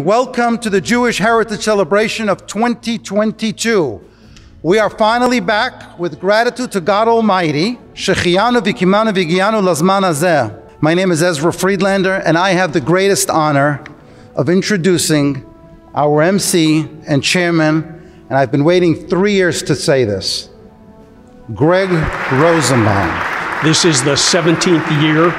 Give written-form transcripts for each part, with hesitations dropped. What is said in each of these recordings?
Welcome to the Jewish Heritage Celebration of 2022. We are finally back with gratitude to God Almighty. Shechiyanu v'kimanu v'giyanu lazman hazeh. My name is Ezra Friedlander, and I have the greatest honor of introducing our MC and chairman, and I've been waiting 3 years to say this, Greg Rosenbaum. This is the 17th year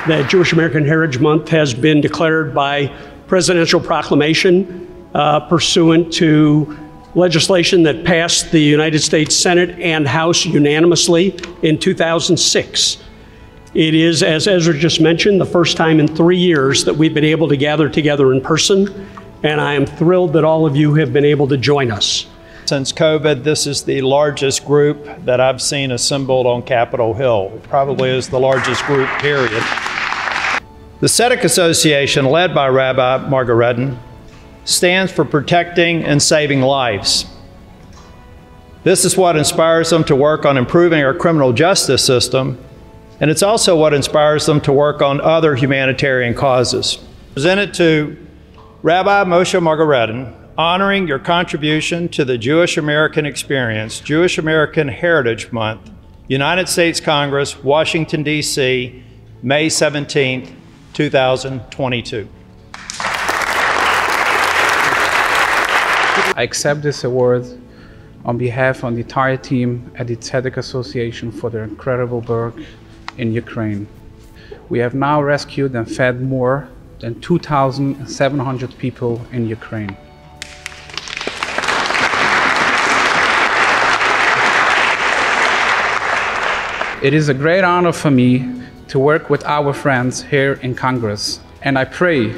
that Jewish American Heritage Month has been declared by presidential proclamation pursuant to legislation that passed the United States Senate and House unanimously in 2006. It is, as Ezra just mentioned, the first time in 3 years that we've been able to gather together in person, and I am thrilled that all of you have been able to join us. Since COVID, this is the largest group that I've seen assembled on Capitol Hill. It probably is the largest group, period. The Tzedek Association, led by Rabbi Margaretten, stands for protecting and saving lives. This is what inspires them to work on improving our criminal justice system, and it's also what inspires them to work on other humanitarian causes. Presented to Rabbi Moshe Margaretten, honoring your contribution to the Jewish American experience, Jewish American Heritage Month, United States Congress, Washington, D.C., May 17th, 2022. I accept this award on behalf of the entire team at the Tzedek Association for their incredible work in Ukraine. We have now rescued and fed more than 2,700 people in Ukraine. It is a great honor for me to work with our friends here in Congress, and I pray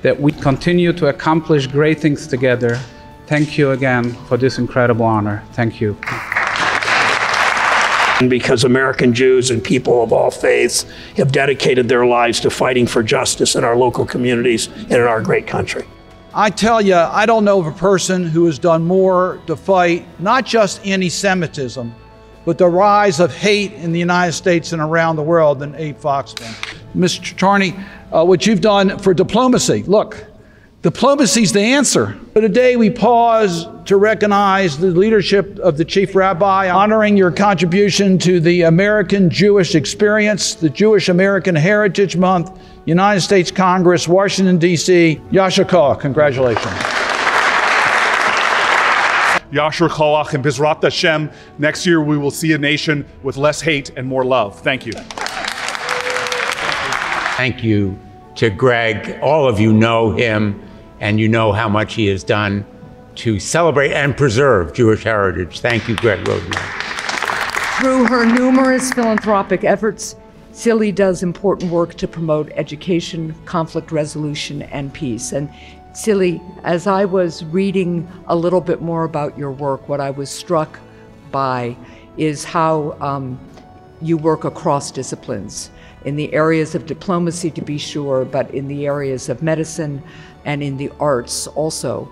that we continue to accomplish great things together. Thank you again for this incredible honor. Thank you. Because American Jews and people of all faiths have dedicated their lives to fighting for justice in our local communities and in our great country. I tell you, I don't know of a person who has done more to fight not just anti-Semitism, but the rise of hate in the United States and around the world than Abe Foxman. Mr. Charney, what you've done for diplomacy. Look, diplomacy's the answer. But today we pause to recognize the leadership of the Chief Rabbi, honoring your contribution to the American Jewish experience, the Jewish American Heritage Month, United States Congress, Washington, D.C. Yasher Koach, congratulations. Yasher Koach, and Bizrat Hashem, next year we will see a nation with less hate and more love. Thank you. Thank you to Greg. All of you know him, and you know how much he has done to celebrate and preserve Jewish heritage. Thank you, Greg Rosenbaum. Through her numerous philanthropic efforts, Tzili does important work to promote education, conflict resolution, and peace. And Tzili, as I was reading a little bit more about your work, what I was struck by is how you work across disciplines, in the areas of diplomacy to be sure, but in the areas of medicine and in the arts also.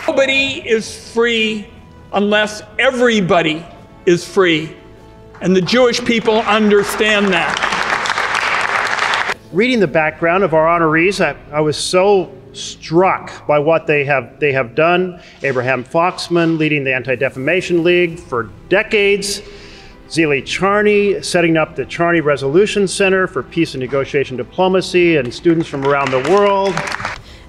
Nobody is free unless everybody is free, and the Jewish people understand that. Reading the background of our honorees, I was so struck by what they have done. Abraham Foxman leading the Anti-Defamation League for decades. Tzili Charney setting up the Charney Resolution Center for Peace and Negotiation Diplomacy, and students from around the world.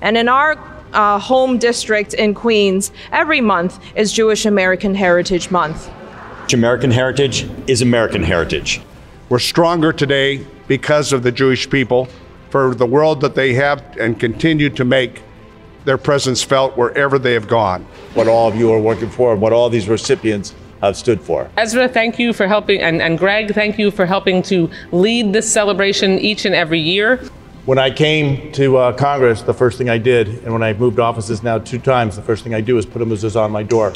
And in our home district in Queens, every month is Jewish American Heritage Month. American heritage is American heritage. We're stronger today because of the Jewish people, for the world that they have and continue to make their presence felt wherever they have gone. What all of you are working for and what all these recipients have stood for. Ezra, thank you for helping, and Greg, thank you for helping to lead this celebration each and every year. When I came to Congress, the first thing I did, and when I moved offices now 2 times, the first thing I do is put a mezuzah on my door.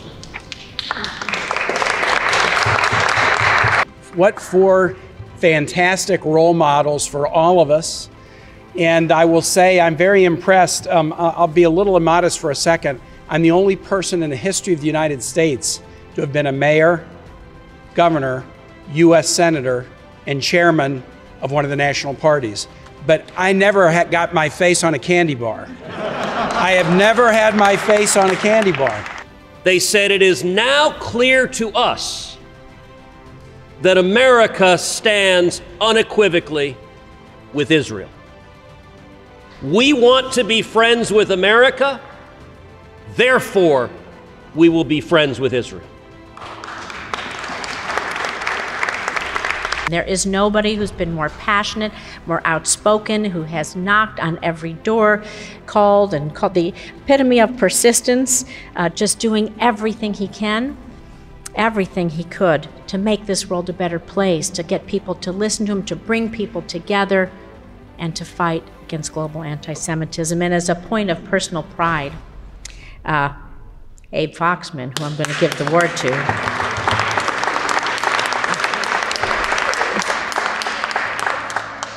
What 4 fantastic role models for all of us. And I will say I'm very impressed. I'll be a little immodest for a second. I'm the only person in the history of the United States to have been a mayor, governor, U.S. senator, and chairman of one of the national parties. But I never got my face on a candy bar. I have never had my face on a candy bar. They said it is now clear to us that America stands unequivocally with Israel. We want to be friends with America, therefore, we will be friends with Israel. There is nobody who's been more passionate, more outspoken, who has knocked on every door, called the epitome of persistence, just doing everything he can, everything he could to make this world a better place, to get people to listen to him, to bring people together, and to fight against global anti-Semitism. And as a point of personal pride, Abe Foxman, who I'm going to give the word to,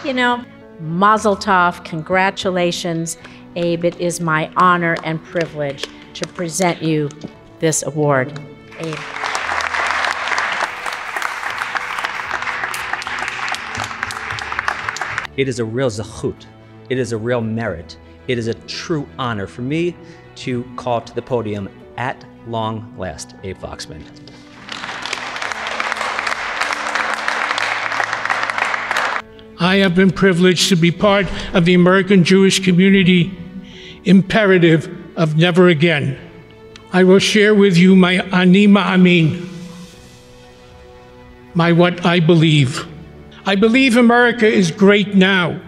you know, Mazel Tov, congratulations, Abe. It is my honor and privilege to present you this award. Abe. It is a real zechut. It is a real merit. It is a true honor for me to call to the podium at long last Abe Foxman. I have been privileged to be part of the American Jewish community imperative of never again. I will share with you my ani ma'amin, my what I believe. I believe America is great now.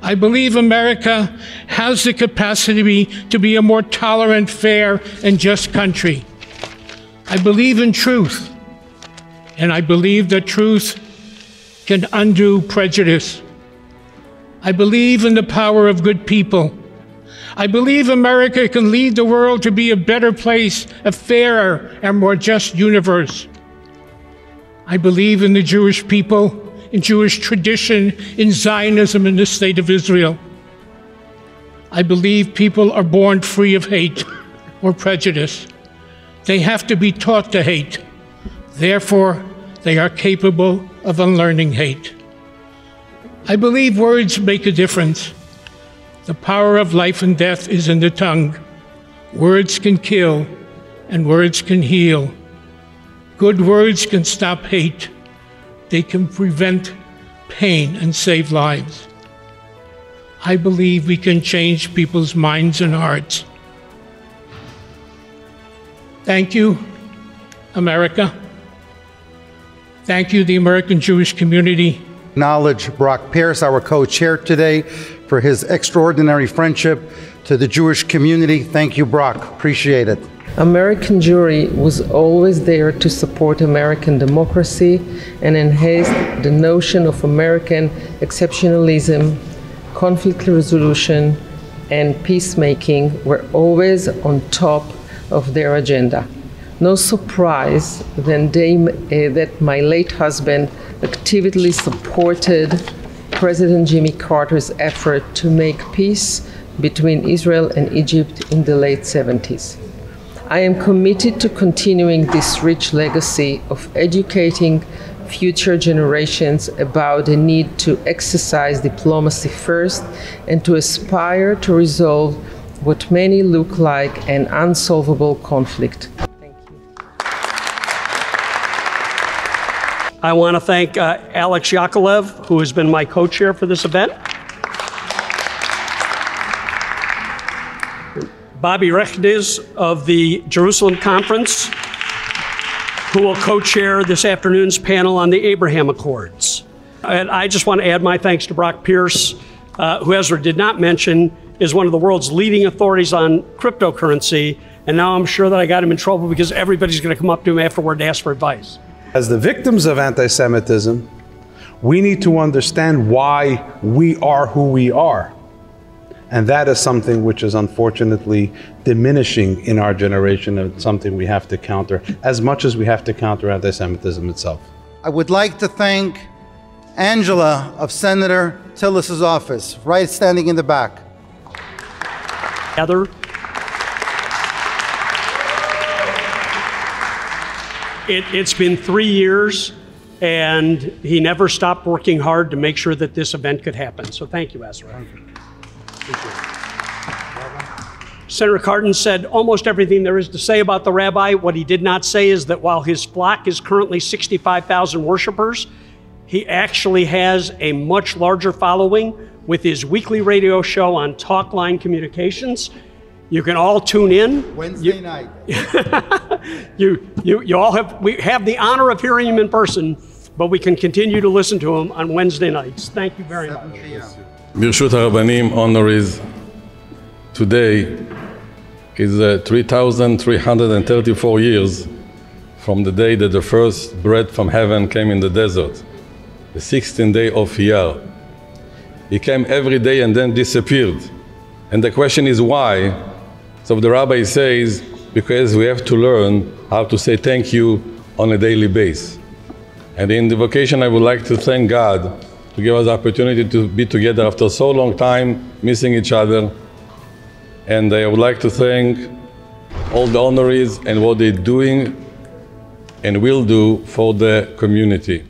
I believe America has the capacity to be a more tolerant, fair, and just country. I believe in truth, and I believe that truth can undo prejudice. I believe in the power of good people. I believe America can lead the world to be a better place, a fairer and more just universe. I believe in the Jewish people, in Jewish tradition, in Zionism, in the state of Israel. I believe people are born free of hate or prejudice. They have to be taught to hate. Therefore, they are capable of unlearning hate. I believe words make a difference. The power of life and death is in the tongue. Words can kill, and words can heal. Good words can stop hate. They can prevent pain and save lives. I believe we can change people's minds and hearts. Thank you, America. Thank you, the American Jewish community. Acknowledge Brock Pierce, our co-chair today, for his extraordinary friendship to the Jewish community. Thank you, Brock. Appreciate it. American Jewry was always there to support American democracy and enhance the notion of American exceptionalism, conflict resolution, and peacemaking were always on top of their agenda. No surprise that my late husband actively supported President Jimmy Carter's effort to make peace between Israel and Egypt in the late 70s. I am committed to continuing this rich legacy of educating future generations about the need to exercise diplomacy first and to aspire to resolve what many look like an unsolvable conflict. I want to thank Alex Yakovlev, who has been my co-chair for this event. Bobby Rechnez of the Jerusalem Conference, who will co-chair this afternoon's panel on the Abraham Accords. And I just want to add my thanks to Brock Pierce, who Ezra did not mention, is one of the world's leading authorities on cryptocurrency. And now I'm sure that I got him in trouble because everybody's going to come up to him afterward to ask for advice. As the victims of anti-Semitism, we need to understand why we are who we are. And that is something which is unfortunately diminishing in our generation, and something we have to counter as much as we have to counter anti-Semitism itself. I would like to thank Angela of Senator Tillis's office, right standing in the back. Heather. It's been 3 years and he never stopped working hard to make sure that this event could happen. So thank you, Ezra. Thank you. Senator Cardin said almost everything there is to say about the rabbi. What he did not say is that while his flock is currently 65,000 worshipers, he actually has a much larger following with his weekly radio show on Talkline Communications. You can all tune in. Wednesday night. We have the honor of hearing him in person, but we can continue to listen to him on Wednesday nights. Thank you very much. ברשות הרבנים, honorees, today is 3,334 years from the day that the first bread from heaven came in the desert, the 16th day of Iyar. He came every day and then disappeared. And the question is why? So the rabbi says, because we have to learn how to say thank you on a daily basis. And in the vocation, I would like to thank God to give us the opportunity to be together after so long time, missing each other. And I would like to thank all the honorees and what they're doing and will do for the community.